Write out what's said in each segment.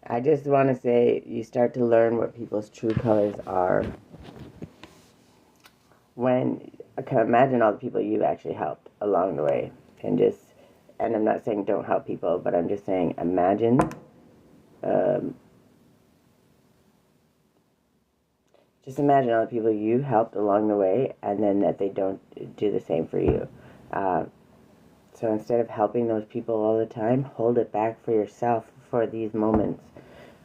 I just want to say you start to learn what people's true colors are when, I can imagine all the people you actually helped along the way. And I'm not saying don't help people, but I'm just saying imagine just imagine all the people you helped along the way, and then that they don't do the same for you. So instead of helping those people all the time, hold it back for yourself for these moments.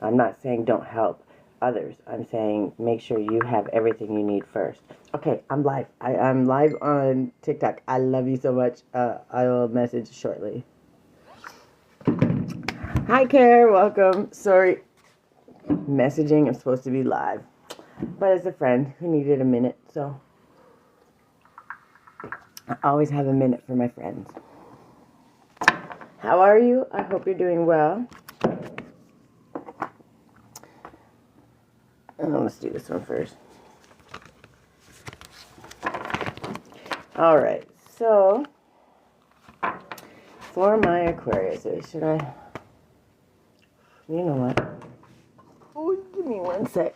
I'm not saying don't help others. I'm saying make sure you have everything you need first. Okay, I'm live. I'm live on TikTok. I love you so much. I will message shortly. Hi, Care. Welcome. Sorry. Messaging. I'm supposed to be live. But as a friend who needed a minute, so I always have a minute for my friends. How are you? I hope you're doing well. Let's do this one first. All right, so for my Aquarius, should I? You know what? Oh, give me one sec.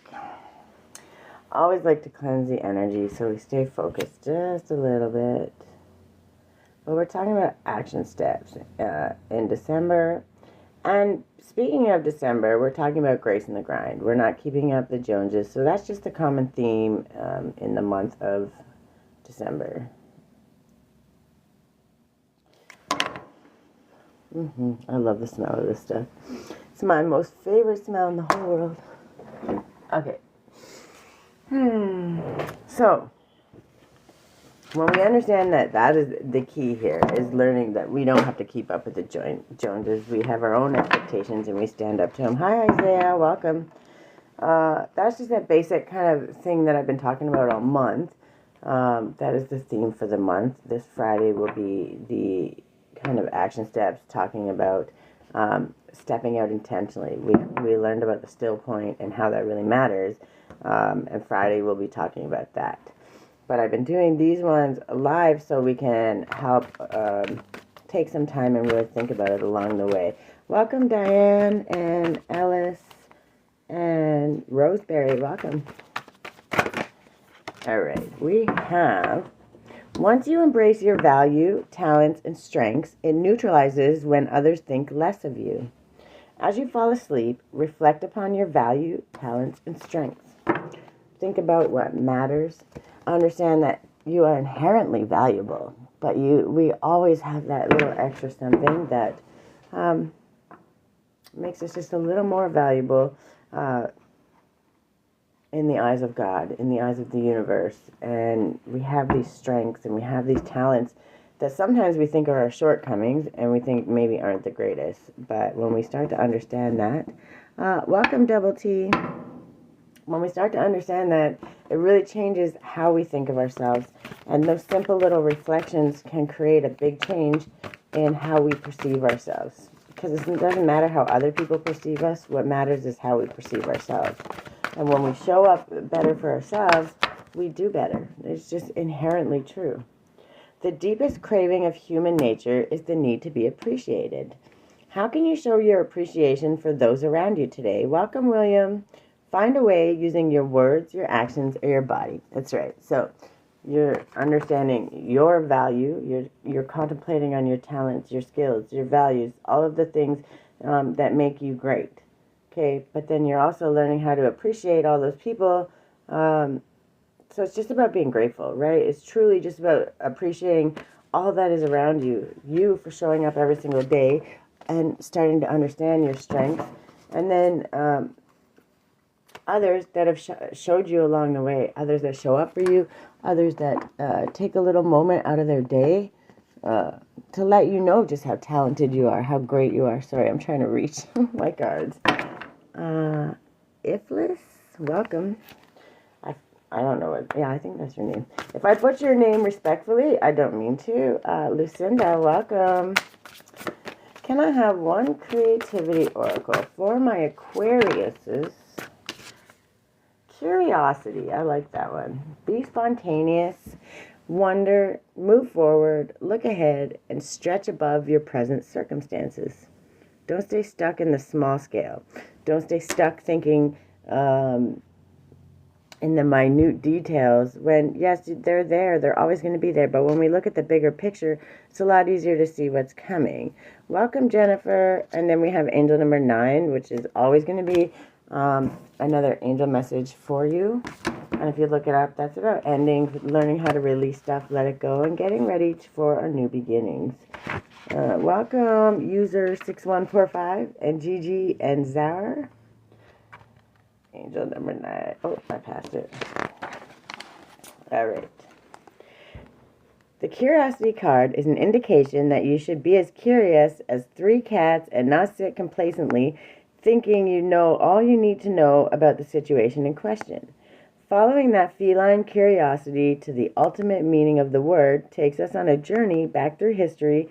I always like to cleanse the energy so we stay focused just a little bit. But we're talking about action steps in December. And speaking of December, we're talking about grace in the grind. We're not keeping up the Joneses. So that's just a common theme in the month of December. I love the smell of this stuff. It's my most favorite smell in the whole world. Okay. So, when we understand that is the key here, is learning that we don't have to keep up with the Joneses. We have our own expectations and we stand up to them. Hi, Isaiah. Welcome. That's just that basic kind of thing that I've been talking about all month. That is the theme for the month. This Friday will be the kind of action steps talking about stepping out intentionally. We learned about the still point and how that really matters. And Friday we'll be talking about that. But I've been doing these ones live so we can help take some time and really think about it along the way. Welcome, Diane and Ellis and Roseberry. Welcome. All right. We have, once you embrace your value, talents, and strengths, it neutralizes when others think less of you. As you fall asleep, reflect upon your value, talents, and strengths. Think about what matters. Understand that you are inherently valuable, but we always have that little extra something that makes us just a little more valuable in the eyes of God, in the eyes of the universe. And we have these strengths and we have these talents that sometimes we think are our shortcomings and we think maybe aren't the greatest. But when we start to understand that, welcome, Double T. When we start to understand that, it really changes how we think of ourselves. And those simple little reflections can create a big change in how we perceive ourselves. Because it doesn't matter how other people perceive us. What matters is how we perceive ourselves. And when we show up better for ourselves, we do better. It's just inherently true. The deepest craving of human nature is the need to be appreciated. How can you show your appreciation for those around you today? Welcome, William. Find a way using your words, your actions, or your body. That's right. So you're understanding your value. You're contemplating on your talents, your skills, your values, all of the things that make you great. Okay, but then you're also learning how to appreciate all those people. So it's just about being grateful, right? It's truly just about appreciating all that is around you. You for showing up every single day and starting to understand your strengths. And then others that have showed you along the way, others that show up for you, others that take a little moment out of their day to let you know just how talented you are, how great you are. Sorry, I'm trying to reach my cards. Iflis, welcome. I don't know what, yeah, I think that's your name. If I put your name respectfully, I don't mean to. Lucinda, welcome. Can I have one creativity oracle for my Aquariuses? Curiosity, I like that one. Be spontaneous, wonder, move forward, look ahead, and stretch above your present circumstances. Don't stay stuck in the small scale. Don't stay stuck thinking in the minute details when, yes, they're there. They're always going to be there. But when we look at the bigger picture, it's a lot easier to see what's coming. Welcome, Jennifer. And then we have angel number 9, which is always going to be another angel message for you. And if you look it up, that's about ending, learning how to release stuff, let it go, and getting ready for our new beginnings. Welcome, user 6145 and Gigi and Zara. Angel number 9. Oh, I passed it. All right. The Curiosity card is an indication that you should be as curious as 3 cats and not sit complacently thinking you know all you need to know about the situation in question. Following that feline curiosity to the ultimate meaning of the word takes us on a journey back through history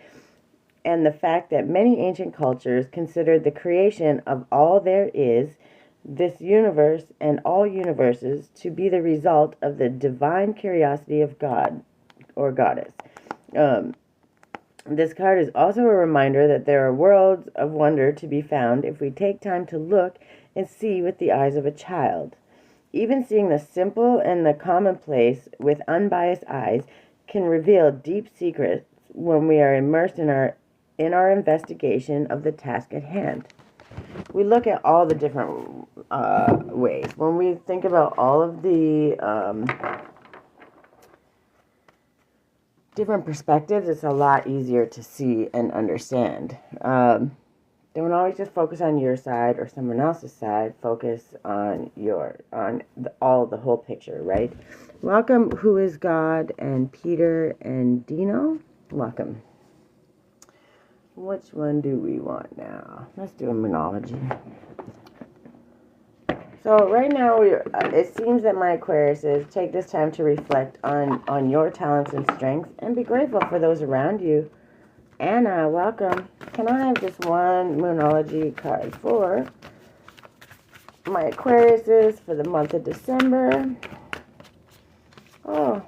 and the fact that many ancient cultures considered the creation of all there is, this universe and all universes, to be the result of the divine curiosity of God or Goddess. This card is also a reminder that there are worlds of wonder to be found if we take time to look and see with the eyes of a child. Even seeing the simple and the commonplace with unbiased eyes can reveal deep secrets when we are immersed in our investigation of the task at hand. We look at all the different ways. When we think about all of the different perspectives, it's a lot easier to see and understand. Don't always just focus on your side or someone else's side. Focus on the whole picture, right? Welcome, Who is God, and Peter and Dino. Welcome. Which one do we want now? Let's do a Moonology. So right now, it seems that my Aquariuses take this time to reflect on your talents and strengths and be grateful for those around you. Anna, welcome. Can I have just one Moonology card for my Aquariuses for the month of December? Oh,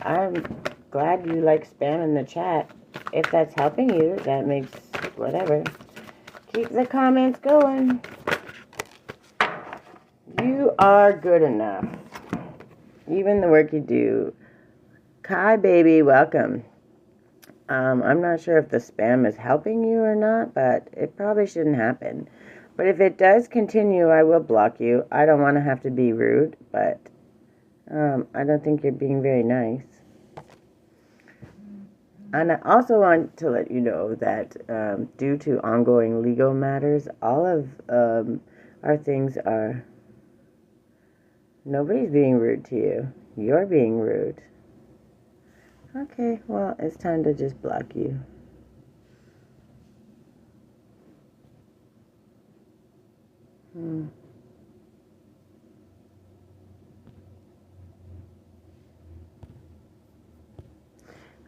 I'm glad you like spam in the chat. If that's helping you, that makes whatever. Keep the comments going. You are good enough. Even the work you do. Kai, baby, welcome. I'm not sure if the spam is helping you or not, but it probably shouldn't happen. But if it does continue, I will block you. I don't want to have to be rude, but I don't think you're being very nice. And I also want to let you know that due to ongoing legal matters, all of our things are... Nobody's being rude to you. You're being rude. Okay, well, it's time to just block you.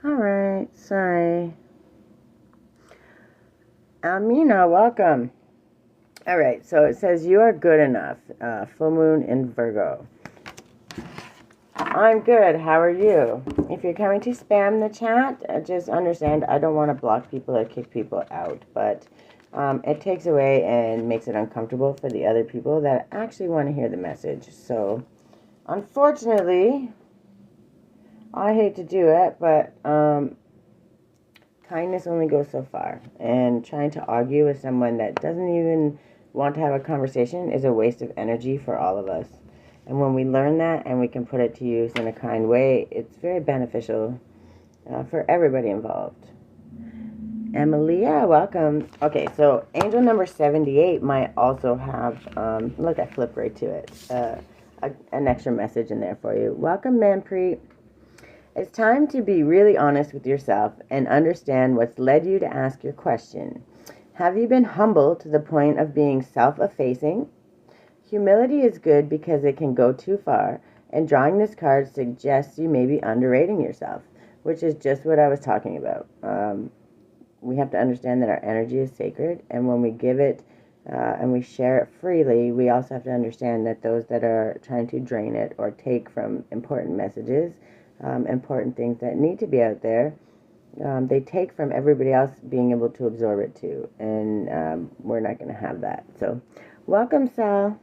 Alright, sorry. Almina, welcome. Alright, so it says you are good enough. Full moon in Virgo. I'm good. How are you? If you're coming to spam the chat, just understand I don't want to block people or kick people out, but it takes away and makes it uncomfortable for the other people that actually want to hear the message. So, unfortunately, I hate to do it, but kindness only goes so far, and trying to argue with someone that doesn't even want to have a conversation is a waste of energy for all of us. And when we learn that and we can put it to use in a kind way, it's very beneficial for everybody involved. Emilia, welcome. Okay, so angel number 78 might also have, look, I flipped right to it, an extra message in there for you. Welcome, Manpreet. It's time to be really honest with yourself and understand what's led you to ask your question. Have you been humble to the point of being self-effacing? Humility is good because it can go too far, and drawing this card suggests you may be underrating yourself, which is just what I was talking about. We have to understand that our energy is sacred, and when we give it and we share it freely, we also have to understand that those that are trying to drain it or take from important messages, important things that need to be out there, they take from everybody else being able to absorb it too, and we're not going to have that. So Welcome, Sal.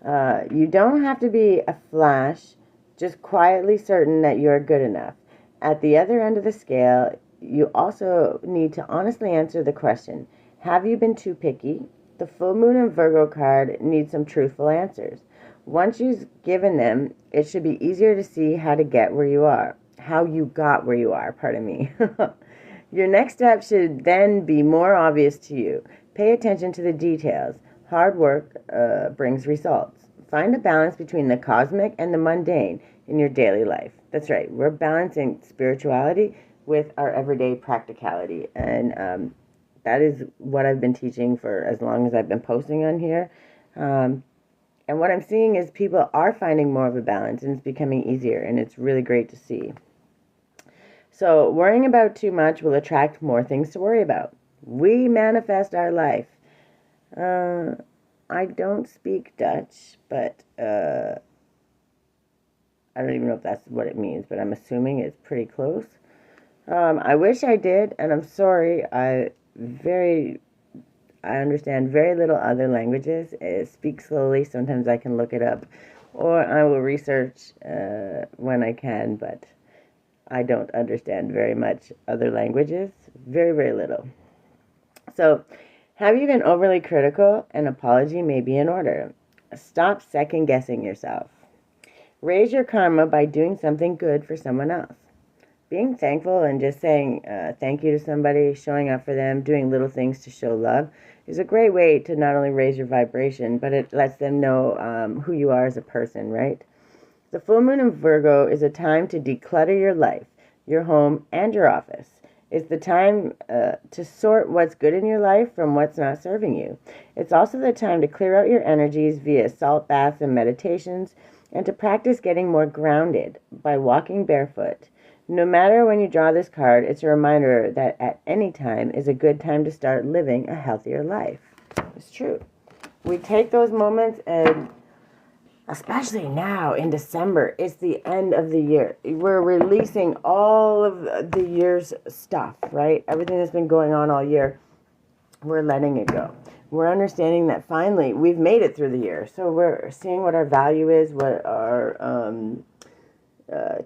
You don't have to be a flash, just quietly certain that you're good enough. At the other end of the scale, you also need to honestly answer the question, have you been too picky? The full moon and Virgo card needs some truthful answers. Once you've given them, it should be easier to see how to get where you are. How you got where you are, pardon me. Your next step should then be more obvious to you. Pay attention to the details. Hard work brings results. Find a balance between the cosmic and the mundane in your daily life. That's right. We're balancing spirituality with our everyday practicality. And that is what I've been teaching for as long as I've been posting on here. And what I'm seeing is people are finding more of a balance, and it's becoming easier, and it's really great to see. So worrying about too much will attract more things to worry about. We manifest our life. I don't speak Dutch, but I don't even know if that's what it means, but I'm assuming it's pretty close. I wish I did, and I'm sorry. I understand very little other languages. I speak slowly. Sometimes I can look it up, or I will research when I can, but I don't understand very much other languages. Very, very little. So, have you been overly critical? An apology may be in order. Stop second guessing yourself. Raise your karma by doing something good for someone else. Being thankful and just saying thank you to somebody, showing up for them, doing little things to show love is a great way to not only raise your vibration, but it lets them know who you are as a person, right? The full moon in Virgo is a time to declutter your life, your home, and your office. It's the time to sort what's good in your life from what's not serving you. It's also the time to clear out your energies via salt baths and meditations, and to practice getting more grounded by walking barefoot. No matter when you draw this card, it's a reminder that at any time is a good time to start living a healthier life. It's true. We take those moments, and especially now in December, it's the end of the year. We're releasing all of the year's stuff, right? Everything that's been going on all year, we're letting it go. We're understanding that finally we've made it through the year. So we're seeing what our value is, what our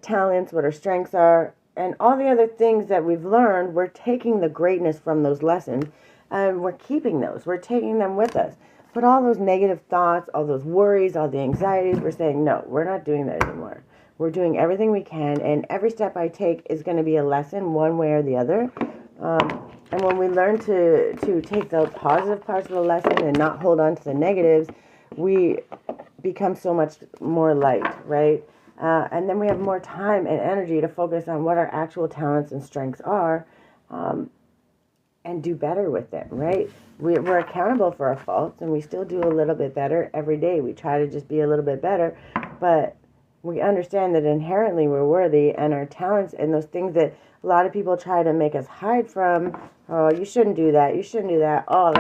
talents, what our strengths are, and all the other things that we've learned. We're taking the greatness from those lessons, and we're keeping those. We're taking them with us. But all those negative thoughts, all those worries, all the anxieties, we're saying, no, we're not doing that anymore. We're doing everything we can, and every step I take is going to be a lesson one way or the other. And when we learn to take the positive parts of the lesson and not hold on to the negatives, we become so much more light, right? And then we have more time and energy to focus on what our actual talents and strengths are, and do better with them, right? We're accountable for our faults, and we still do a little bit better every day. We try to just be a little bit better, but we understand that inherently we're worthy, and our talents and those things that a lot of people try to make us hide from. Oh, you shouldn't do that. You shouldn't do that. Oh,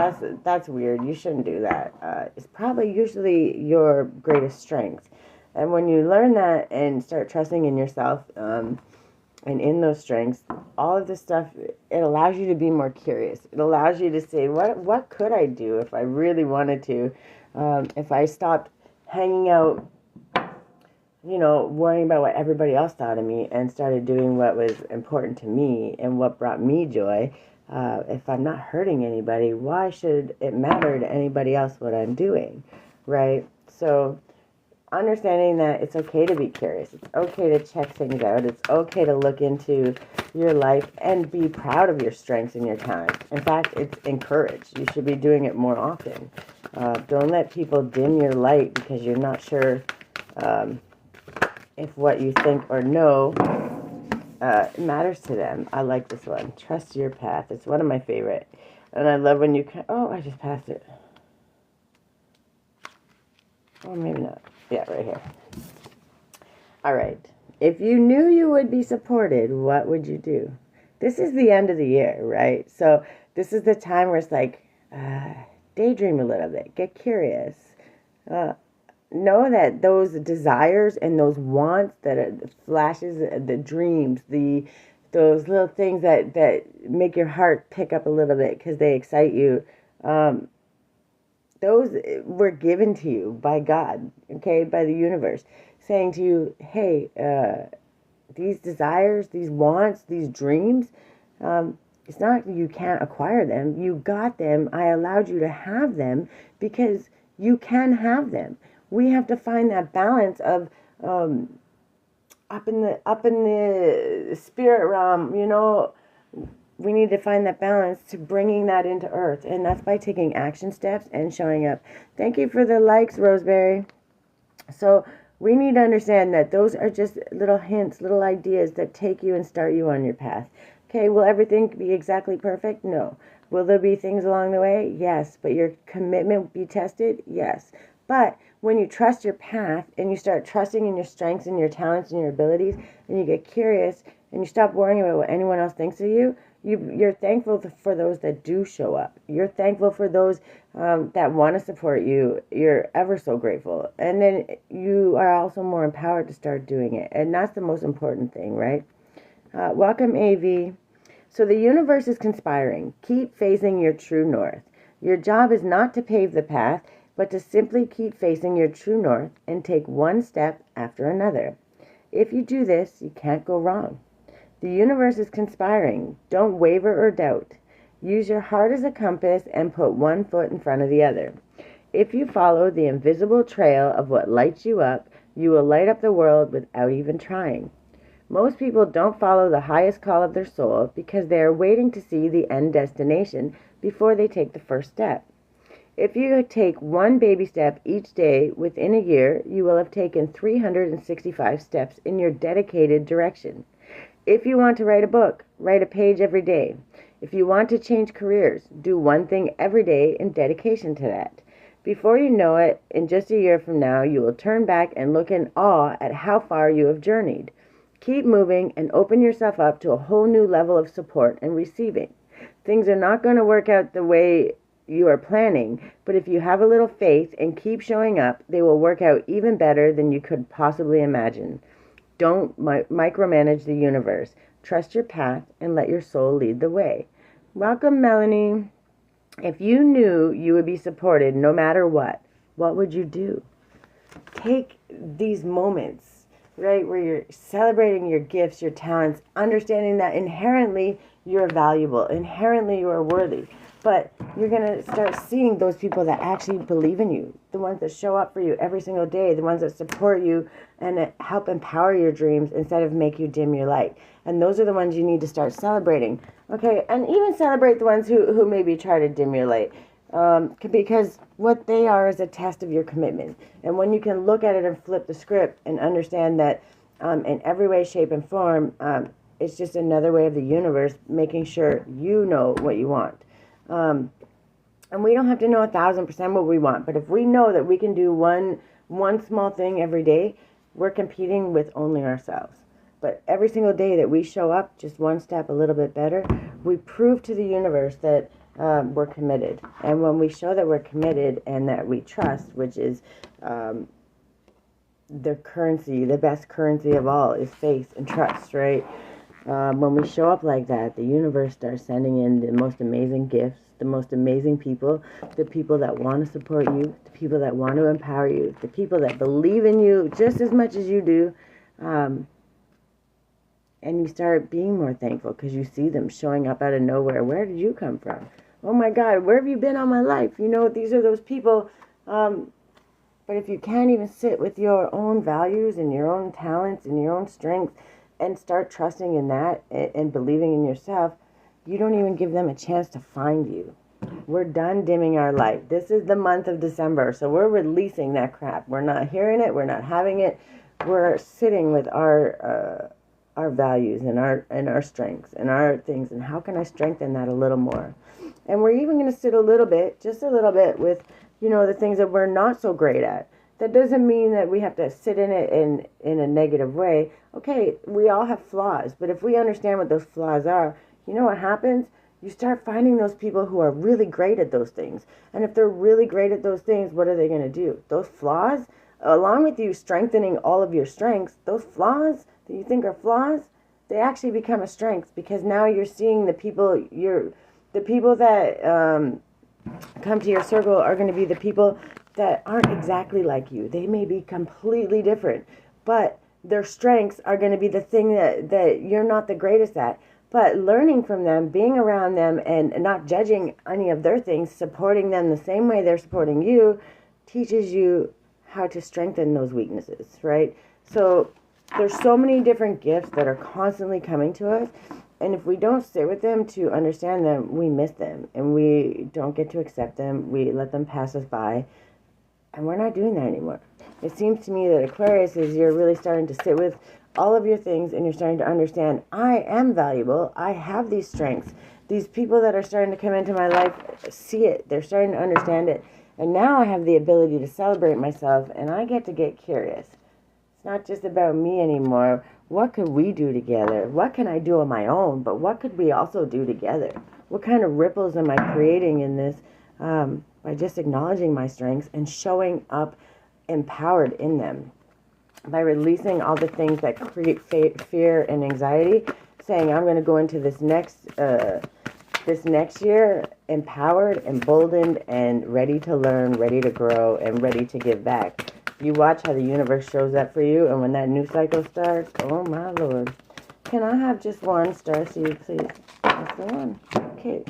that's weird. You shouldn't do that. It's probably usually your greatest strength. And when you learn that and start trusting in yourself, and in those strengths, all of this stuff, it allows you to be more curious. It allows you to say, what could I do if I really wanted to? If I stopped hanging out, worrying about what everybody else thought of me, and started doing what was important to me and what brought me joy. If I'm not hurting anybody, why should it matter to anybody else what I'm doing, right? So understanding that it's okay to be curious. It's okay to check things out. It's okay to look into your life and be proud of your strengths and your talents. In fact, it's encouraged. You should be doing it more often. Don't let people dim your light because you're not sure if what you think or know matters to them. I like this one. Trust your path. It's one of my favorite. And I love when you can... Oh, I just passed it. Or maybe not. Yeah, right here. All right. If you knew you would be supported, what would you do? This is the end of the year, right? So this is the time where it's like, daydream a little bit. Get curious. Know that those desires and those wants, that are the flashes, the dreams, those little things that make your heart pick up a little bit because they excite you, they're those were given to you by God, okay, by the universe, saying to you, hey, these desires, these wants, these dreams, it's not you can't acquire them. You got them. I allowed you to have them because you can have them. We have to find that balance of up in the spirit realm, we need to find that balance to bringing that into earth, and that's by taking action steps and showing up. Thank you for the likes, Roseberry. So we need to understand that those are just little hints, little ideas that take you and start you on your path. Okay, will everything be exactly perfect? No. Will there be things along the way? Yes. But your commitment be tested? Yes. But when you trust your path and you start trusting in your strengths and your talents and your abilities, and you get curious and you stop worrying about what anyone else thinks of you, you're thankful for those that do show up. You're thankful for those that want to support you. You're ever so grateful. And then you are also more empowered to start doing it. And that's the most important thing, right? Welcome, AV. So the universe is conspiring. Keep facing your true north. Your job is not to pave the path, but to simply keep facing your true north and take one step after another. If you do this, you can't go wrong. The universe is conspiring. Don't waver or doubt. Use your heart as a compass and put one foot in front of the other. If you follow the invisible trail of what lights you up, you will light up the world without even trying. Most people don't follow the highest call of their soul because they are waiting to see the end destination before they take the first step. If you take one baby step each day within a year, you will have taken 365 steps in your dedicated direction. If you want to write a book, write a page every day. If you want to change careers, do one thing every day in dedication to that. Before you know it, in just a year from now, you will turn back and look in awe at how far you have journeyed. Keep moving and open yourself up to a whole new level of support and receiving. Things are not going to work out the way you are planning, but if you have a little faith and keep showing up, they will work out even better than you could possibly imagine. Don't micromanage the universe. Trust your path and let your soul lead the way. Welcome, Melanie. If you knew you would be supported no matter what would you do? Take these moments, right, where you're celebrating your gifts, your talents, understanding that inherently you're valuable, inherently you are worthy. But you're going to start seeing those people that actually believe in you, the ones that show up for you every single day, the ones that support you and that help empower your dreams instead of make you dim your light. And those are the ones you need to start celebrating. Okay, and even celebrate the ones who maybe try to dim your light. Because what they are is a test of your commitment. And when you can look at it and flip the script and understand that in every way, shape, and form, it's just another way of the universe making sure you know what you want. And we don't have to know 1,000% what we want, but if we know that we can do one small thing every day, we're competing with only ourselves. But every single day that we show up just one step a little bit better, we prove to the universe that we're committed. And when we show that we're committed and that we trust, which is the currency, the best currency of all is faith and trust, right? When we show up like that, the universe starts sending in the most amazing gifts, the most amazing people, the people that want to support you, the people that want to empower you, the people that believe in you just as much as you do. And you start being more thankful because you see them showing up out of nowhere. Where did you come from? Oh my God, where have you been all my life? These are those people. But if you can't even sit with your own values and your own talents and your own strengths, and start trusting in that and believing in yourself, you don't even give them a chance to find you. We're done dimming our light. This is the month of December, so we're releasing that crap. We're not hearing it. We're not having it. We're sitting with our values and our strengths and our things, and how can I strengthen that a little more? And we're even going to sit just a little bit with, the things that we're not so great at. That doesn't mean that we have to sit in it in a negative way. Okay, we all have flaws, but if we understand what those flaws are, you know what happens? You start finding those people who are really great at those things. And if they're really great at those things, what are they going to do? Those flaws, along with you strengthening all of your strengths, those flaws that you think are flaws, they actually become a strength, because now you're seeing the people that come to your circle are going to be the people that aren't exactly like you. They may be completely different, but their strengths are going to be the thing that you're not the greatest at. But learning from them, being around them, and not judging any of their things, supporting them the same way they're supporting you, teaches you how to strengthen those weaknesses, right? So there's so many different gifts that are constantly coming to us. And if we don't sit with them to understand them, we miss them and we don't get to accept them. We let them pass us by. And we're not doing that anymore. It seems to me that Aquarius is you're really starting to sit with all of your things and you're starting to understand, I am valuable. I have these strengths. These people that are starting to come into my life see it. They're starting to understand it. And now I have the ability to celebrate myself and I get to get curious. It's not just about me anymore. What could we do together? What can I do on my own? But what could we also do together? What kind of ripples am I creating in this by just acknowledging my strengths and showing up empowered in them? By releasing all the things that create fear and anxiety, saying I'm going to go into this next year empowered, emboldened, and ready to learn, ready to grow, and ready to give back. You watch how the universe shows up for you, and when that new cycle starts, oh my Lord. Can I have just one starseed, please? That's the one. Okay.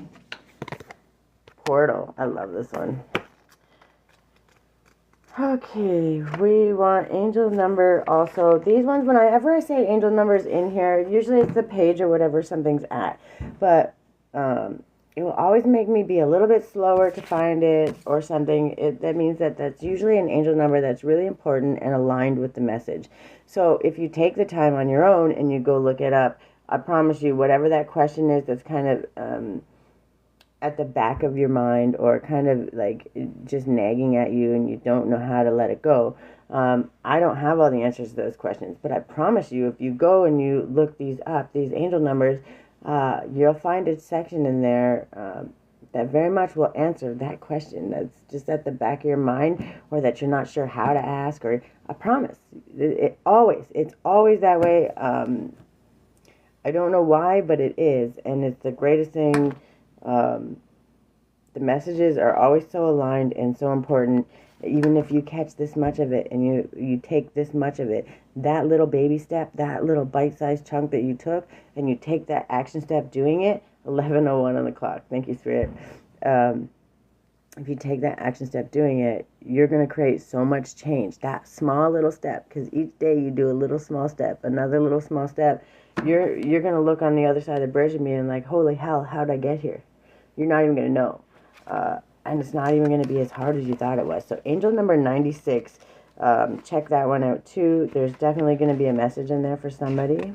Portal. I love this one. Okay, we want angel number also. These ones, whenever I say angel numbers in here, usually it's the page or whatever something's at. But it will always make me be a little bit slower to find it or something. That means that that's usually an angel number that's really important and aligned with the message. So if you take the time on your own and you go look it up, I promise you, whatever that question is that's kind of at the back of your mind or kind of like just nagging at you and you don't know how to let it go. I don't have all the answers to those questions, but I promise you, if you go and you look these up, these angel numbers, you'll find a section in there that very much will answer that question that's just at the back of your mind or that you're not sure how to ask. Or I promise, it's always that way. I don't know why, but it is, and it's the greatest thing. The messages are always so aligned and so important. Even if you catch this much of it and you take this much of it, that little baby step, that little bite-sized chunk that you took, and you take that action step doing it, 11:01 on the clock. Thank you, Spirit. If you take that action step doing it, you're going to create so much change. That small little step, because each day you do a little small step, another little small step, you're going to look on the other side of the bridge and being like, holy hell, how'd I get here? You're not even going to know. And it's not even going to be as hard as you thought it was. So angel number 96, check that one out too. There's definitely going to be a message in there for somebody.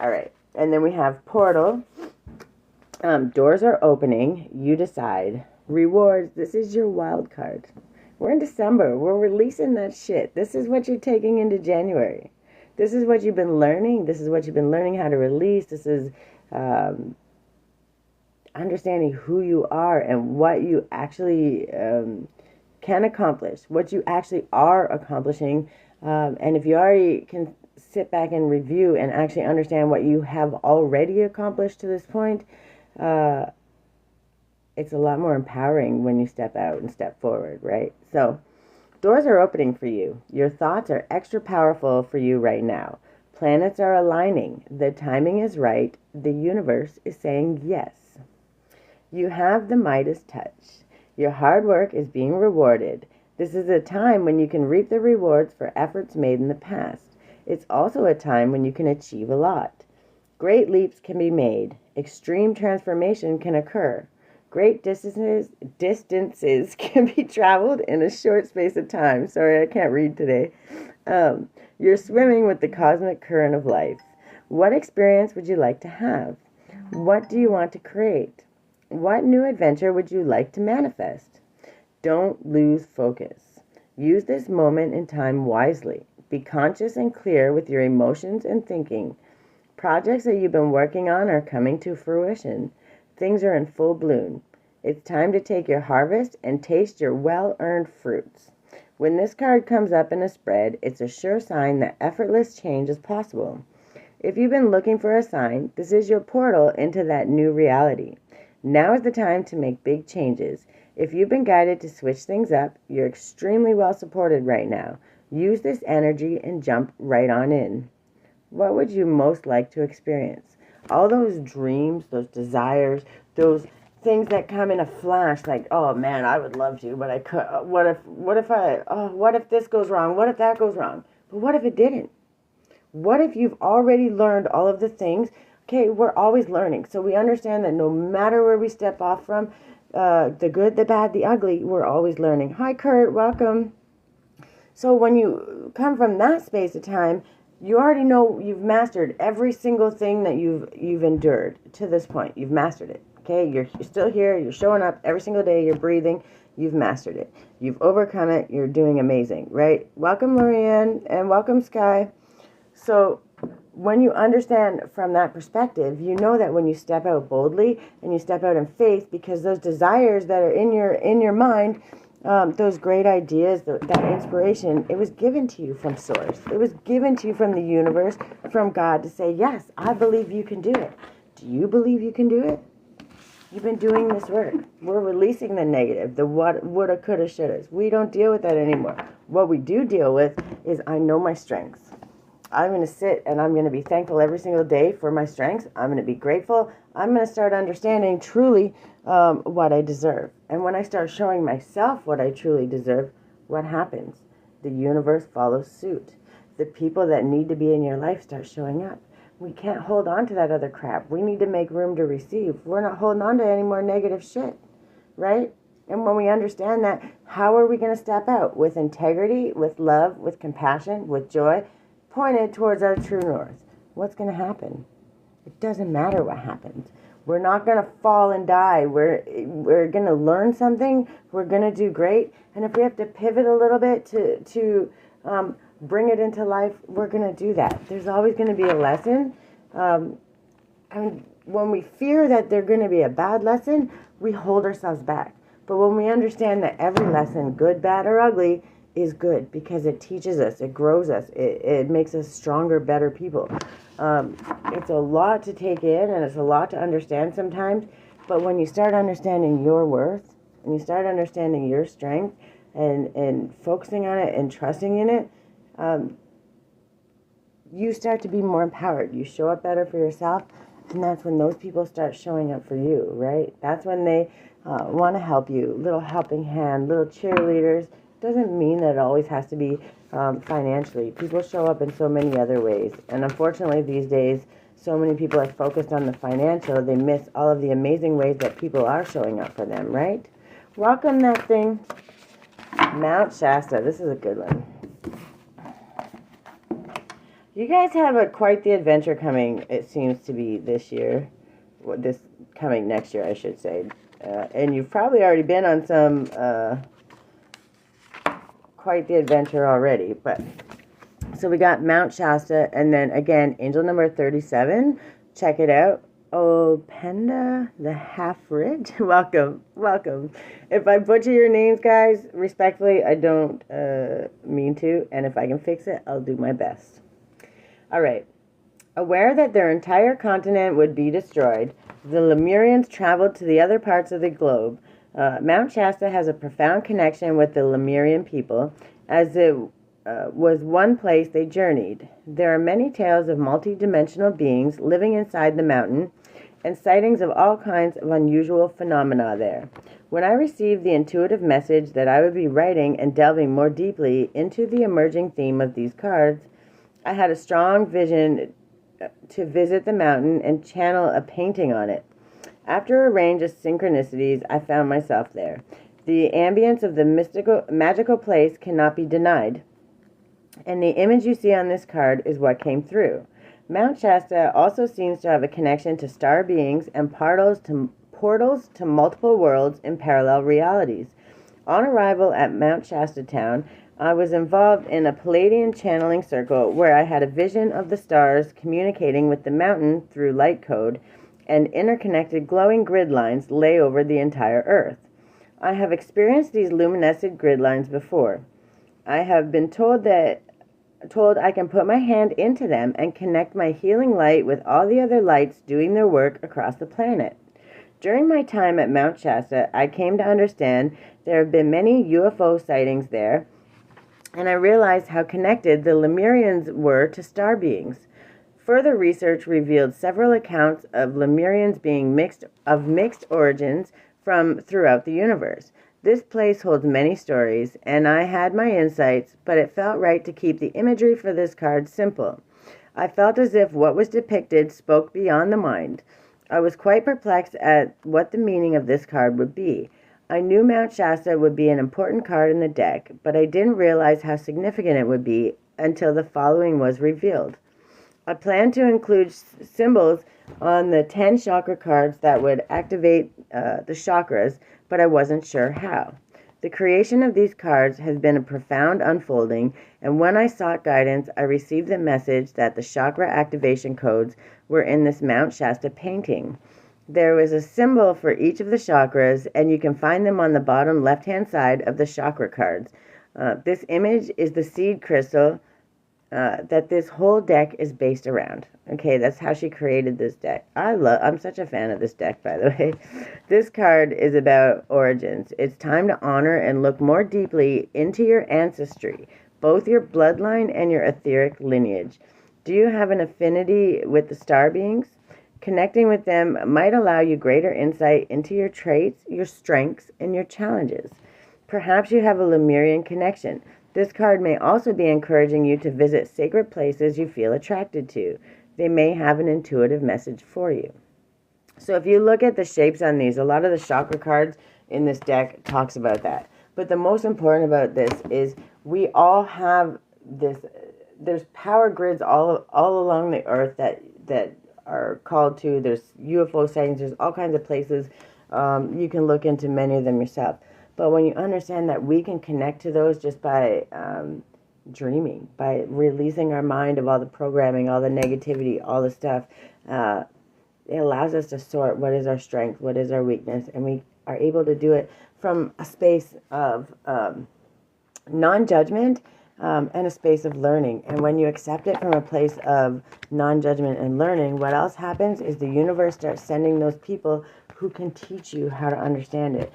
All right. And then we have portal. Doors are opening. You decide. Rewards. This is your wild card. We're in December. We're releasing that shit. This is what you're taking into January. This is what you've been learning. This is what you've been learning how to release. This is understanding who you are and what you actually can accomplish, what you actually are accomplishing. And if you already can sit back and review and actually understand what you have already accomplished to this point, it's a lot more empowering when you step out and step forward, right? So doors are opening for you. Your thoughts are extra powerful for you right now. Planets are aligning. The timing is right. The universe is saying yes. You have the Midas touch. Your hard work is being rewarded. This is a time when you can reap the rewards for efforts made in the past. It's also a time when you can achieve a lot. Great leaps can be made. Extreme transformation can occur. Great distances can be traveled in a short space of time. Sorry, I can't read today. You're swimming with the cosmic current of life. What experience would you like to have? What do you want to create? What new adventure would you like to manifest? Don't lose focus. Use this moment in time wisely. Be conscious and clear with your emotions and thinking. Projects that you've been working on are coming to fruition. Things are in full bloom. It's time to take your harvest and taste your well-earned fruits. When this card comes up in a spread, it's a sure sign that effortless change is possible. If you've been looking for a sign, this is your portal into that new reality. Now is the time to make big changes. If you've been guided to switch things up, you're extremely well supported right now. Use this energy and jump right on in. What would you most like to experience? All those dreams, those desires, those things that come in a flash, like, oh man, I would love to, but I could. What if this goes wrong? What if that goes wrong? But what if it didn't? What if you've already learned all of the things? Okay, we're always learning. So we understand that no matter where we step off from, the good, the bad, the ugly, we're always learning. Hi, Kurt, welcome. So when you come from that space of time, you already know you've mastered every single thing that you've endured to this point. You've mastered it. Okay, you're still here. You're showing up every single day. You're breathing. You've mastered it. You've overcome it. You're doing amazing, right? Welcome, Lorianne, and welcome, Sky. So when you understand from that perspective, you know that when you step out boldly and you step out in faith, because those desires that are in your mind, those great ideas, that inspiration, it was given to you from Source. It was given to you from the universe, from God, to say, yes, I believe you can do it. Do you believe you can do it? You've been doing this work. We're releasing the negative, the what, woulda, coulda, shouldas. We don't deal with that anymore. What we do deal with is, I know my strengths. I'm going to sit and I'm going to be thankful every single day for my strengths. I'm going to be grateful. I'm going to start understanding truly what I deserve. And when I start showing myself what I truly deserve, what happens? The universe follows suit. The people that need to be in your life start showing up. We can't hold on to that other crap. We need to make room to receive. We're not holding on to any more negative shit, right? And when we understand that, how are we going to step out? With integrity, with love, with compassion, with joy, pointed towards our true north. What's going to happen? It doesn't matter what happens. We're not going to fall and die. We're going to learn something. We're going to do great. And if we have to pivot a little bit to bring it into life, we're going to do that. There's always going to be a lesson. And when we fear that there's going to be a bad lesson, we hold ourselves back. But when we understand that every lesson, good, bad, or ugly, is good, because it teaches us, it grows us, it makes us stronger, better people. It's a lot to take in, and it's a lot to understand sometimes, but when you start understanding your worth, and you start understanding your strength, and focusing on it, and trusting in it, you start to be more empowered. You show up better for yourself, and that's when those people start showing up for you, right? That's when they want to help you, little helping hand, little cheerleaders. Doesn't mean that it always has to be financially. People show up in so many other ways. And unfortunately these days, so many people are focused on the financial, they miss all of the amazing ways that people are showing up for them, right? Welcome, that thing. Mount Shasta. This is a good one. You guys have quite the adventure coming, it seems to be, this year. This coming next year, I should say. And you've probably already been on some... quite the adventure already. But so we got Mount Shasta, and then again angel number 37. Check it out. Oh, Penda the Half-Ridge. welcome If I butcher your names, guys, respectfully, I don't mean to, and if I can fix it, I'll do my best. All right. Aware that their entire continent would be destroyed, the Lemurians traveled to the other parts of the globe. Mount Shasta has a profound connection with the Lemurian people, as it was one place they journeyed. There are many tales of multi-dimensional beings living inside the mountain, and sightings of all kinds of unusual phenomena there. When I received the intuitive message that I would be writing and delving more deeply into the emerging theme of these cards, I had a strong vision to visit the mountain and channel a painting on it. After a range of synchronicities, I found myself there. The ambience of the magical place cannot be denied, and the image you see on this card is what came through. Mount Shasta also seems to have a connection to star beings and portals to multiple worlds in parallel realities. On arrival at Mount Shasta town, I was involved in a Palladian channeling circle where I had a vision of the stars communicating with the mountain through light code, and interconnected glowing grid lines lay over the entire earth. I have experienced these luminescent grid lines before. I have been told I can put my hand into them and connect my healing light with all the other lights doing their work across the planet. During my time at Mount Shasta, I came to understand there have been many UFO sightings there, and I realized how connected the Lemurians were to star beings. Further research revealed several accounts of Lemurians being mixed origins from throughout the universe. This place holds many stories, and I had my insights, but it felt right to keep the imagery for this card simple. I felt as if what was depicted spoke beyond the mind. I was quite perplexed at what the meaning of this card would be. I knew Mount Shasta would be an important card in the deck, but I didn't realize how significant it would be until the following was revealed. I planned to include symbols on the 10 chakra cards that would activate the chakras, but I wasn't sure how. The creation of these cards has been a profound unfolding, and when I sought guidance, I received the message that the chakra activation codes were in this Mount Shasta painting. There was a symbol for each of the chakras, and you can find them on the bottom left-hand side of the chakra cards. This image is the seed crystal that this whole deck is based around. Okay, that's how she created this deck. I'm such a fan of this deck, by the way. This card is about origins. It's time to honor and look more deeply into your ancestry, both your bloodline and your etheric lineage. Do you have an affinity with the star beings? Connecting with them might allow you greater insight into your traits, your strengths, and your challenges. Perhaps you have a Lemurian connection. This card may also be encouraging you to visit sacred places you feel attracted to. They may have an intuitive message for you. So if you look at the shapes on these, a lot of the chakra cards in this deck talks about that. But the most important about this is we all have this, there's power grids all along the earth that are called to. There's UFO sightings, there's all kinds of places. You can look into many of them yourself. But when you understand that we can connect to those just by dreaming, by releasing our mind of all the programming, all the negativity, all the stuff, it allows us to sort what is our strength, what is our weakness, and we are able to do it from a space of non-judgment and a space of learning. And when you accept it from a place of non-judgment and learning, what else happens is the universe starts sending those people who can teach you how to understand it.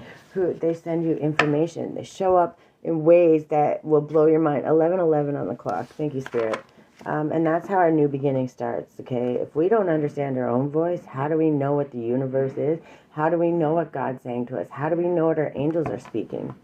They send you information. They show up in ways that will blow your mind. 11:11 on the clock. Thank you, Spirit. And that's how our new beginning starts, okay? If we don't understand our own voice, how do we know what the universe is? How do we know what God's saying to us? How do we know what our angels are speaking?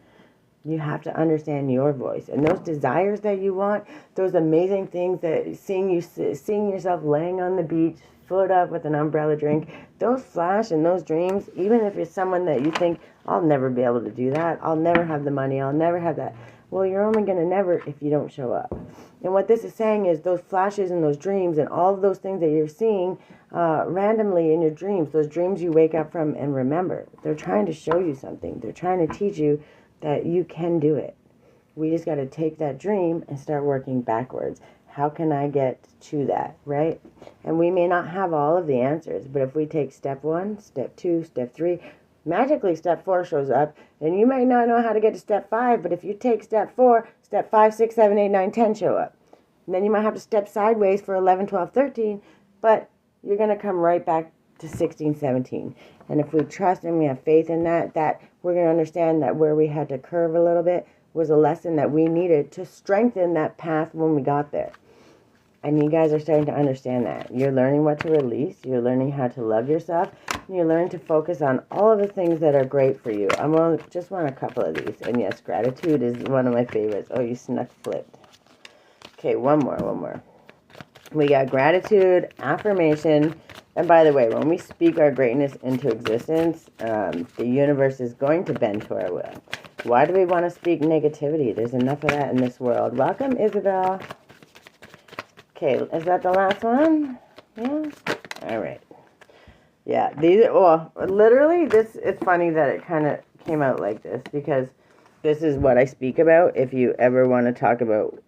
You have to understand your voice. And those desires that you want, those amazing things that seeing yourself laying on the beach, foot up with an umbrella drink, those flash and those dreams, even if you're someone that you think, I'll never be able to do that, I'll never have the money, I'll never have that. Well, you're only going to never if you don't show up. And what this is saying is those flashes and those dreams and all of those things that you're seeing randomly in your dreams, those dreams you wake up from and remember, they're trying to show you something. They're trying to teach you that you can do it. We just got to take that dream and start working backwards. How can I get to that, right? And we may not have all of the answers, but if we take step 1, step 2, step 3, magically step 4 shows up, and you might not know how to get to step 5, but if you take step 4, step 5, 6, 7, 8, 9, 10 show up. And then you might have to step sideways for 11, 12, 13, but you're going to come right back to 16, 17. And if we trust and we have faith in that we're going to understand that where we had to curve a little bit was a lesson that we needed to strengthen that path when we got there. And you guys are starting to understand that. You're learning what to release. You're learning how to love yourself. And you're learning to focus on all of the things that are great for you. Just want a couple of these. And yes, gratitude is one of my favorites. Oh, you snuck flipped. Okay, one more. We got gratitude, affirmation. And by the way, when we speak our greatness into existence, the universe is going to bend to our will. Why do we want to speak negativity? There's enough of that in this world. Welcome, Isabel. Okay, is that the last one? Yeah? All right. Yeah, literally, it's funny that it kind of came out like this, because this is what I speak about. If you ever want to talk about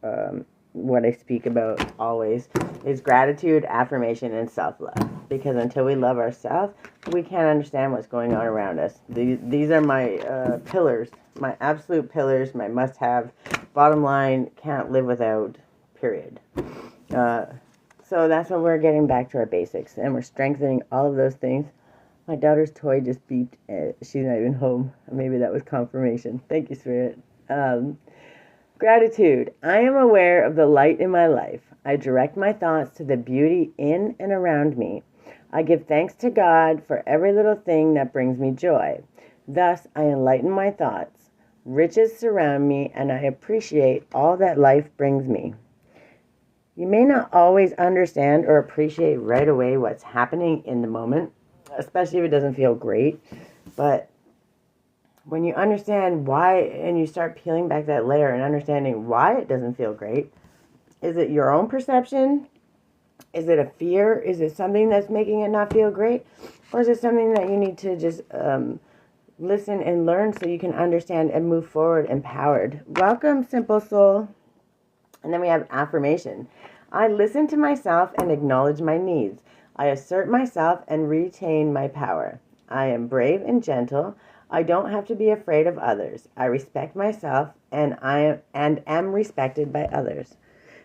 what I speak about always, is gratitude, affirmation, and self-love. Because until we love ourselves, we can't understand what's going on around us. These are my pillars, my absolute pillars, my must-have, bottom line, can't live without, period. So that's when we're getting back to our basics, and we're strengthening all of those things My daughter's toy just beeped. She's not even home. Maybe that was confirmation. Thank you, Spirit. Gratitude. I am aware of the light in my life. I direct my thoughts to the beauty in and around me. I give thanks to God for every little thing that brings me joy. Thus, I enlighten my thoughts. Riches surround me, and I appreciate all that life brings me. You may not always understand or appreciate right away what's happening in the moment, especially if it doesn't feel great. But when you understand why, and you start peeling back that layer and understanding why it doesn't feel great, is it your own perception? Is it a fear? Is it something that's making it not feel great? Or is it something that you need to just listen and learn so you can understand and move forward empowered? Welcome, Simple Soul. And then we have affirmation. I listen to myself and acknowledge my needs. I assert myself and retain my power. I am brave and gentle. I don't have to be afraid of others. I respect myself and am respected by others.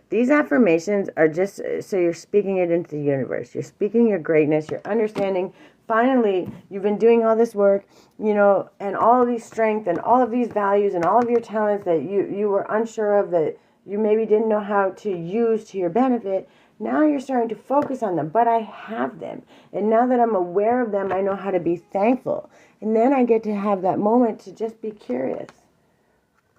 These affirmations are just so you're speaking it into the universe. You're speaking your greatness. You're understanding. Finally, you've been doing all this work, and all of these strengths and all of these values and all of your talents that you were unsure of, that you maybe didn't know how to use to your benefit. Now you're starting to focus on them, but I have them. And now that I'm aware of them, I know how to be thankful. And then I get to have that moment to just be curious.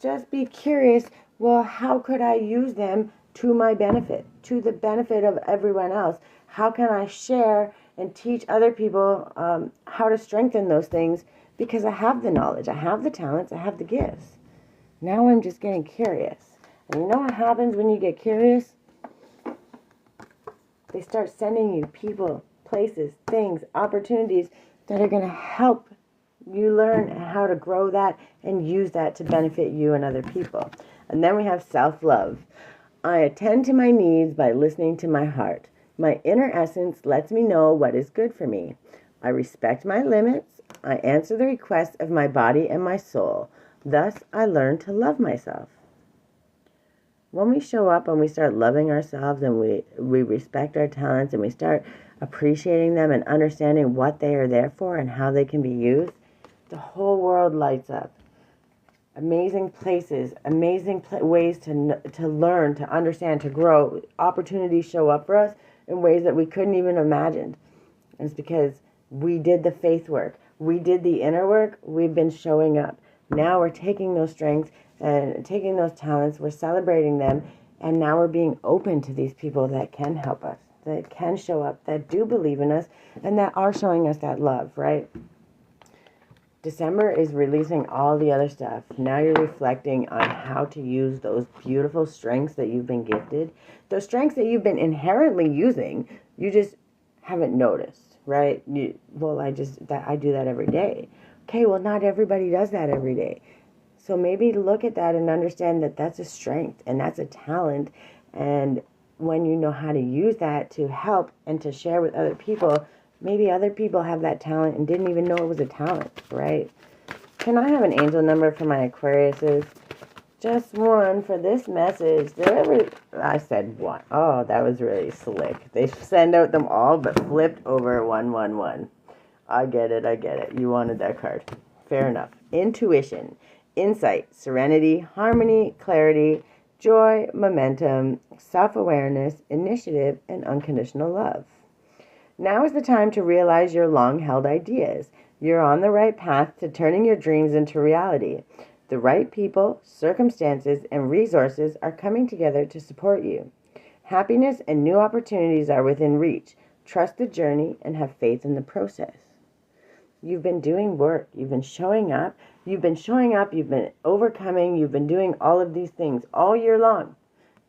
Just be curious. Well, how could I use them to my benefit, to the benefit of everyone else? How can I share and teach other people how to strengthen those things? Because I have the knowledge, I have the talents, I have the gifts. Now I'm just getting curious. And you know what happens when you get curious? They start sending you people, places, things, opportunities that are going to help you learn how to grow that and use that to benefit you and other people. And then we have self-love. I attend to my needs by listening to my heart. My inner essence lets me know what is good for me. I respect my limits. I answer the requests of my body and my soul. Thus, I learn to love myself. When we show up and we start loving ourselves and we respect our talents and we start appreciating them and understanding what they are there for and how they can be used, the whole world lights up. Amazing places, amazing ways to learn, to understand, to grow. Opportunities show up for us in ways that we couldn't even imagine. And it's because we did the faith work. We did the inner work. We've been showing up. Now we're taking those strengths and taking those talents. We're celebrating them. And now we're being open to these people that can help us, that can show up, that do believe in us, and that are showing us that love, right? December is releasing all the other stuff. Now you're reflecting on how to use those beautiful strengths that you've been gifted. Those strengths that you've been inherently using, you just haven't noticed, right? I do that every day. Okay, well, not everybody does that every day. So maybe look at that and understand that that's a strength and that's a talent. And when you know how to use that to help and to share with other people, maybe other people have that talent and didn't even know it was a talent, right? Can I have an angel number for my Aquariuses? Just one for this message. I said one. Oh, that was really slick. They send out them all, but flipped over 111. I get it. You wanted that card. Fair enough. Intuition, insight, serenity, harmony, clarity, joy, momentum, self-awareness, initiative, and unconditional love. Now is the time to realize your long-held ideas. You're on the right path to turning your dreams into reality. The right people, circumstances, and resources are coming together to support you. Happiness and new opportunities are within reach. Trust the journey and have faith in the process. You've been doing work. You've been showing up. You've been overcoming. You've been doing all of these things all year long.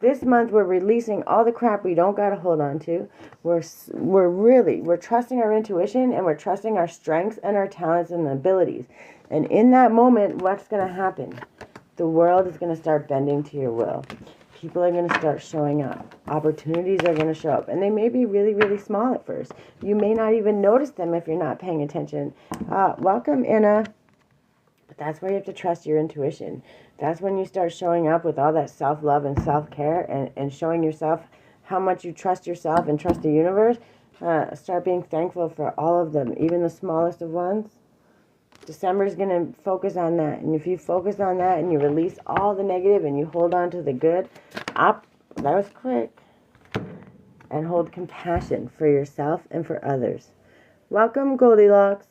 This month, we're releasing all the crap we don't got to hold on to. We're trusting our intuition, and we're trusting our strengths and our talents and abilities. And in that moment, what's going to happen? The world is going to start bending to your will. People are going to start showing up. Opportunities are going to show up. And they may be really, really small at first. You may not even notice them if you're not paying attention. Welcome, Inna. But that's where you have to trust your intuition. That's when you start showing up with all that self-love and self-care and showing yourself how much you trust yourself and trust the universe. Start being thankful for all of them, even the smallest of ones. December is going to focus on that. And if you focus on that and you release all the negative and you hold on to the good, that was quick. And hold compassion for yourself and for others. Welcome, Goldilocks.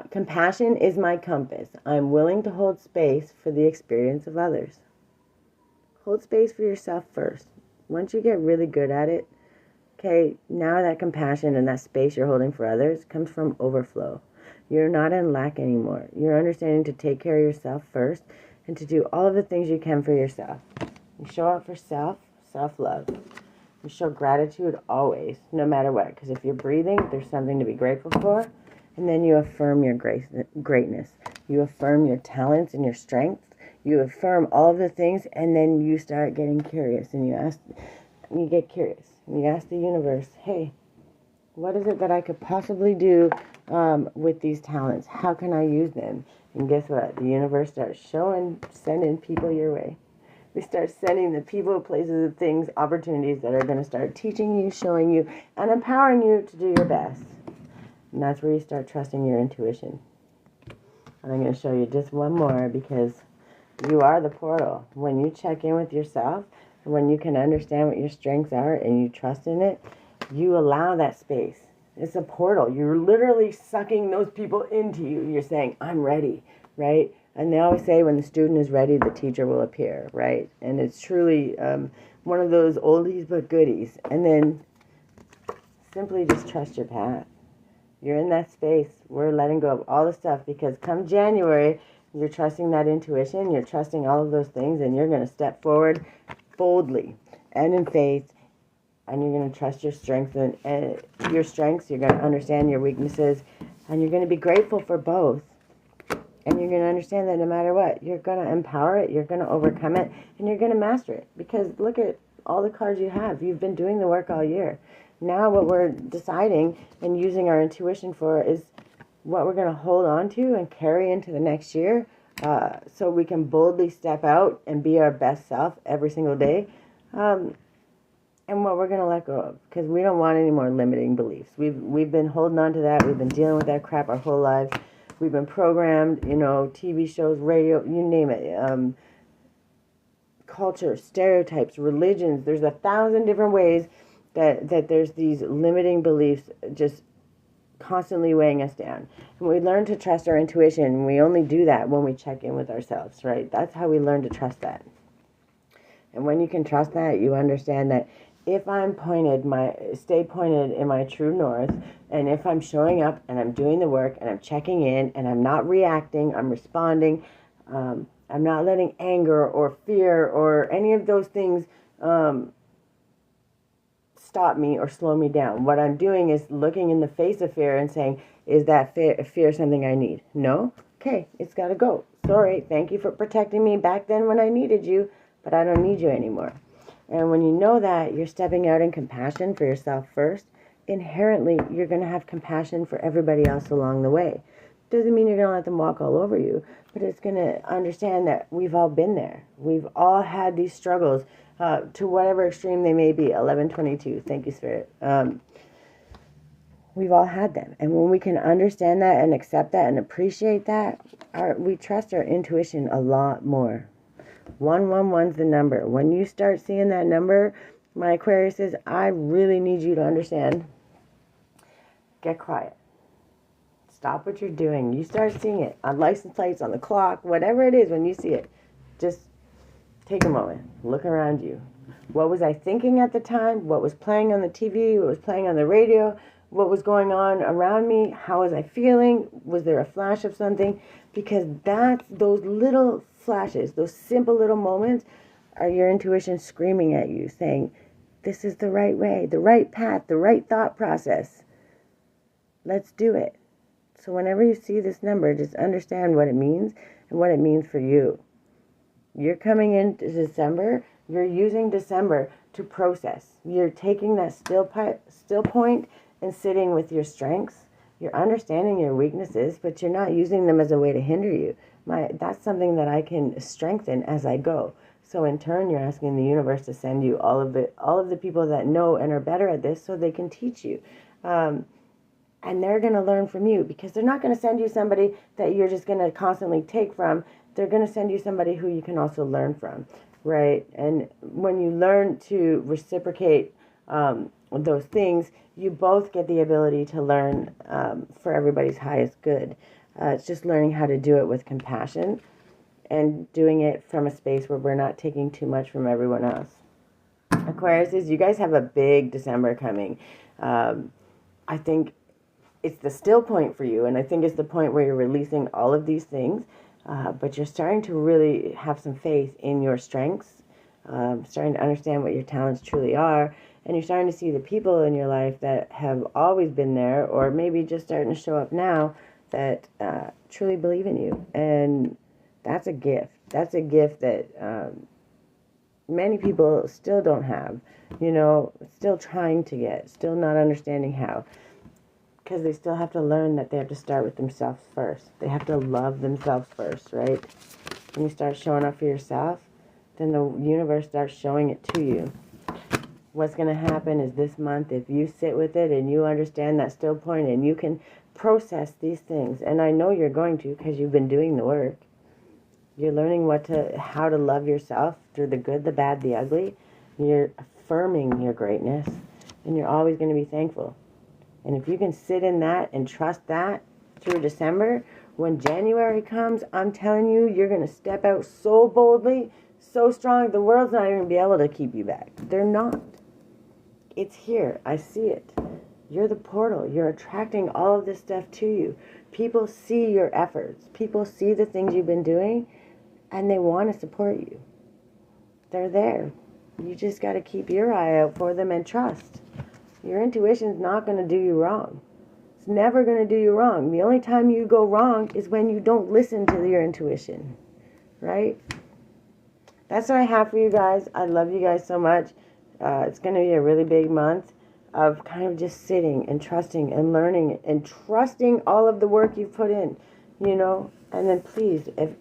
Compassion is my compass. I'm willing to hold space for the experience of others. Hold space for yourself first. Once you get really good at it, okay, now that compassion and that space you're holding for others comes from overflow. You're not in lack anymore. You're understanding to take care of yourself first and to do all of the things you can for yourself. You show up for self-love. You show gratitude always, no matter what. Because if you're breathing, there's something to be grateful for. And then you affirm your greatness. You affirm your talents and your strengths. You affirm all of the things, and then you start getting curious. And you get curious. And you ask the universe, hey, what is it that I could possibly do with these talents? How can I use them? And guess what? The universe starts sending people your way. We start sending the people, places, things, opportunities that are going to start teaching you, showing you, and empowering you to do your best. And that's where you start trusting your intuition. And I'm going to show you just one more, because you are the portal. When you check in with yourself, and when you can understand what your strengths are and you trust in it, you allow that space. It's a portal. You're literally sucking those people into you. You're saying, I'm ready, right? And they always say when the student is ready, the teacher will appear, right? And it's truly one of those oldies but goodies. And then simply just trust your path. You're in that space. We're letting go of all the stuff, because come January, you're trusting that intuition. You're trusting all of those things, and you're going to step forward boldly and in faith. And you're going to trust your strengths and your strengths. You're going to understand your weaknesses, and you're going to be grateful for both. And you're going to understand that no matter what, you're going to empower it, you're going to overcome it, and you're going to master it. Because look at all the cards you have. You've been doing the work all year. Now what we're deciding and using our intuition for is what we're going to hold on to and carry into the next year, so we can boldly step out and be our best self every single day. And what we're going to let go of, because we don't want any more limiting beliefs. We've been holding on to that. We've been dealing with that crap our whole lives. We've been programmed, TV shows, radio, you name it, culture, stereotypes, religions. There's 1,000 different ways that there's these limiting beliefs just constantly weighing us down. And we learn to trust our intuition, and we only do that when we check in with ourselves, right? That's how we learn to trust that. And when you can trust that, you understand that if I'm stay pointed in my true north, and if I'm showing up and I'm doing the work and I'm checking in and I'm not reacting, I'm responding, I'm not letting anger or fear or any of those things stop me or slow me down. What I'm doing is looking in the face of fear and saying, is that fear something I need? No? Okay, it's got to go. Sorry, thank you for protecting me back then when I needed you, but I don't need you anymore. And when you know that, you're stepping out in compassion for yourself first. Inherently, you're going to have compassion for everybody else along the way. Doesn't mean you're going to let them walk all over you, but it's going to understand that we've all been there. We've all had these struggles, to whatever extreme they may be. 1122, thank you, Spirit. We've all had them. And when we can understand that and accept that and appreciate that, we trust our intuition a lot more. 111's the number. When you start seeing that number, my Aquariuses, I really need you to understand. Get quiet. Stop what you're doing. You start seeing it on license plates, on the clock, whatever it is. When you see it, just take a moment. Look around you. What was I thinking at the time? What was playing on the TV? What was playing on the radio? What was going on around me? How was I feeling? Was there a flash of something? Because those little flashes, those simple little moments, are your intuition screaming at you, saying, this is the right way, the right path, the right thought process. Let's do it. So whenever you see this number, just understand what it means and what it means for you. You're coming into December, you're using December to process. You're taking that still point and sitting with your strengths. You're understanding your weaknesses, but you're not using them as a way to hinder you. That's something that I can strengthen as I go. So in turn, you're asking the universe to send you all of the people that know and are better at this, so they can teach you. And they're going to learn from you, because they're not going to send you somebody that you're just going to constantly take from. They're going to send you somebody who you can also learn from, right? And when you learn to reciprocate those things, you both get the ability to learn for everybody's highest good. It's just learning how to do it with compassion and doing it from a space where we're not taking too much from everyone else. Aquariuses, you guys have a big December coming. I think it's the still point for you, and I think it's the point where you're releasing all of these things, but you're starting to really have some faith in your strengths, starting to understand what your talents truly are, and you're starting to see the people in your life that have always been there, or maybe just starting to show up now, that truly believe in you. And that's a gift. That's a gift that many people still don't have, still trying to get, still not understanding how. Because they still have to learn that they have to start with themselves first. They have to love themselves first, right? When you start showing up for yourself, then the universe starts showing it to you. What's going to happen is this month, if you sit with it and you understand that still point and you can process these things, and I know you're going to, because you've been doing the work. You're learning how to love yourself through the good, the bad, the ugly. You're affirming your greatness, and you're always going to be thankful. And if you can sit in that and trust that through December, when January comes, I'm telling you, you're going to step out so boldly, so strong, the world's not even going to be able to keep you back. They're not. It's here. I see it. You're the portal. You're attracting all of this stuff to you. People see your efforts. People see the things you've been doing, and they want to support you. They're there. You just got to keep your eye out for them and trust. Your intuition's not going to do you wrong. It's never going to do you wrong. The only time you go wrong is when you don't listen to your intuition, right? That's what I have for you guys. I love you guys so much. It's going to be a really big month of kind of just sitting and trusting and learning and trusting all of the work you've put in, And then please, if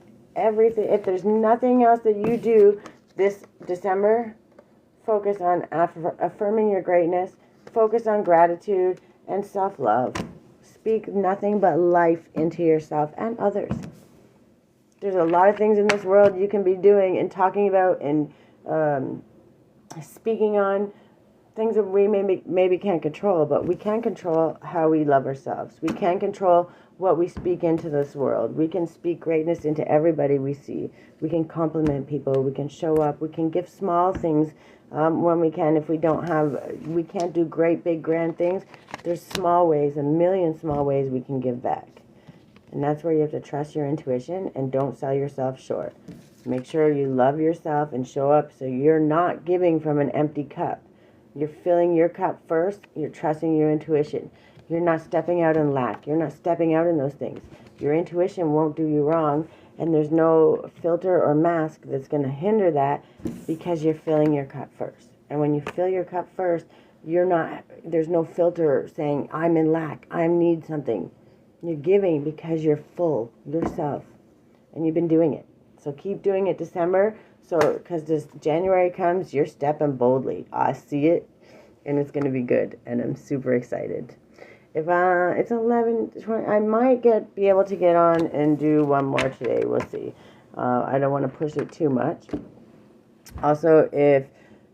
there's nothing else that you do this December, focus on affirming your greatness. Focus on gratitude and self-love. Speak nothing but life into yourself and others. There's a lot of things in this world you can be doing and talking about and speaking on, things that we maybe can't control, but we can control how we love ourselves. We can control what we speak into this world. We can speak greatness into everybody we see. We can compliment people. We can show up. We can give small things when we can. If we can't do great, big, grand things, there's small ways, a million small ways we can give back. And that's where you have to trust your intuition and don't sell yourself short. Make sure you love yourself and show up so you're not giving from an empty cup. You're filling your cup first. You're trusting your intuition. You're not stepping out in lack. You're not stepping out in those things. Your intuition won't do you wrong, and there's no filter or mask that's going to hinder that, because you're filling your cup first. And when you fill your cup first, there's no filter saying, I'm in lack, I need something. You're giving because you're full yourself, and you've been doing it. So keep doing it December, because this January comes, you're stepping boldly. I see it, and it's going to be good, and I'm super excited. If it's 11:20, I might be able to get on and do one more today. We'll see. I don't want to push it too much. Also, if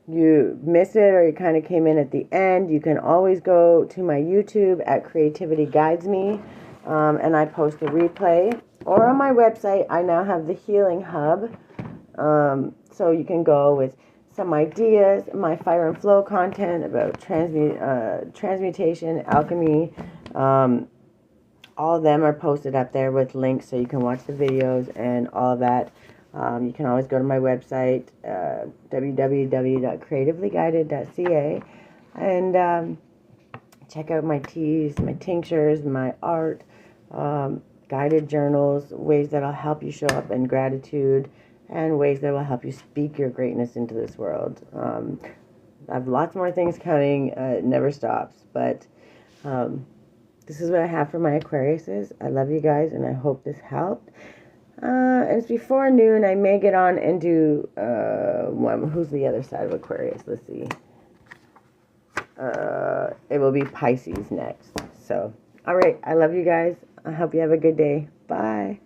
you missed it or you kind of came in at the end, you can always go to my YouTube at Creativity Guides Me, and I post a replay. Or on my website, I now have the Healing Hub, so you can go with some ideas, my fire and flow content about transmutation, alchemy. All of them are posted up there with links so you can watch the videos and all of that. You can always go to my website, www.creativelyguided.ca, and check out my teas, my tinctures, my art, guided journals, ways that'll help you show up in gratitude, and ways that will help you speak your greatness into this world. I have lots more things coming. It never stops. But this is what I have for my Aquariuses. I love you guys, and I hope this helped. It's before noon. I may get on and do one. Who's the other side of Aquarius? Let's see. it will be Pisces next. So, all right. I love you guys. I hope you have a good day. Bye.